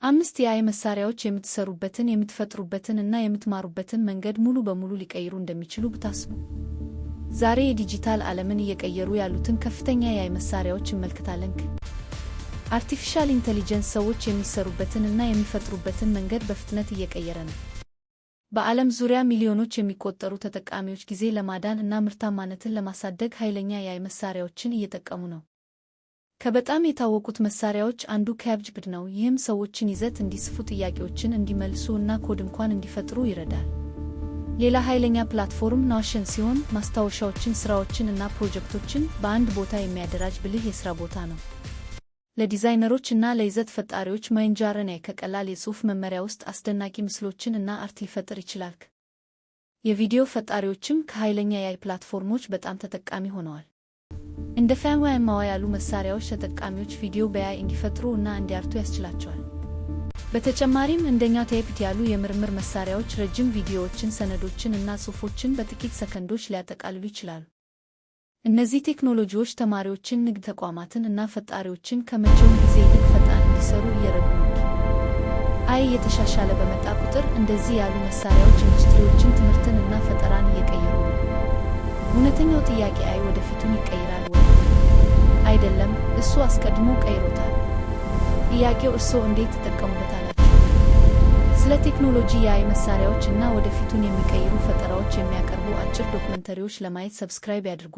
5 የአይ መሳሪያዎች የምትሰሩበትን የምትፈጥሩበትን እና የምትማሩበትን መንገድ ሙሉ በሙሉ ሊቀይሩ እንደሚችሉ ብታስቡ። ዛሬ የዲጂታል ዓለምን እየቀየሩ ያሉትን ከፍተኛ የአይ መሳሪያዎች እንመልከታለን። አርቲፊሻል ኢንተሊጀንስ ሰዎች የሚሰሩበትን እና የሚፈጥሩበትን መንገድ በፍጥነት እየቀየረ ነው። በዓለም ዙሪያ ሚሊዮኖች የሚቆጠሩ ተጠቃሚዎች ጊዜ ለማዳን እና ምርታማነትን ለማሳደግ ኃይለኛ የአይ መሳሪያዎችን እየተጠቀሙ ነው። ከበጣም የታወቁት መሳሪያዎች አንዱ ChatGPT ነው። ይህም ሰዎችን ይዘት እንዲጽፉ፣ ጥያቄዎችን እንዲመልሱ እና ኮድ እንኳን እንዲፈጥሩ ይረዳል። ሌላ ኃይለኛ ፕላትፎርም Notion ሲሆን ማስታወሻዎችን፣ ስራዎችን እና ፕሮጀክቶችን በአንድ ቦታ የሚያደራጅ ብልህ የሥራ ቦታ ነው። ለዲዛይነሮች እና ለይዘት ፈጣሪዎች Midjourney ከቀላል የጽሑፍ መመሪያ ውስጥ አስደናቂ ምስሎችን እና አርት ሊፈጥር ይችላል። የቪዲዮ ፈጣሪዎችም ከኃይለኛ የአይ ፕላትፎርሞች በጣም ተጠቃሚ ሆነዋል። እንደ Canva ያሉ መሳሪያዎች ተጠቃሚዎች ቪዲዮ በአይ እንዲፈጥሩ እና እንዲያርቱ ያስችላቸዋል። በተጨማሪም እንደኛ ChatGPT ያሉ የምርምር መሳሪያዎች ረጅም ቪዲዮዎችን፣ ሰነዶችን እና ጽሑፎችን በጥቂት ሰከንዶች ሊያጠቃልሉ ይችላሉ። እነዚህ ቴክኖሎጂዎች ተማሪዎችን፣ ንግድ ተቋማትን እና ፈጣሪዎችን ከመቼውም ጊዜ ይልቅ ፈጣን እንዲሰሩ እየረዱ ነው። አይ እየተሻሻለ በመጣ ቁጥር እንደዚህ ያሉ መሳሪያዎች ኢንዱስትሪዎችን፣ ትምህርትን እና ፈጠራን እየቀየሩ ነው። እውነተኛው ጥያቄ አይ ወደፊቱን ይቀይራል ወይ? አይደለም፣ እሱ አስቀድሞ ቀይሮታል። ጥያቄው እርስዎ እንዴት ትጠቀሙበታላችሁ? ስለ ቴክኖሎጂ፣ የአይ መሳሪያዎች እና ወደፊቱን የሚቀይሩ ፈጠራዎች የሚያቀርቡ አጭር ዶክመንተሪዎች ለማየት ሰብስክራይብ ያድርጉ።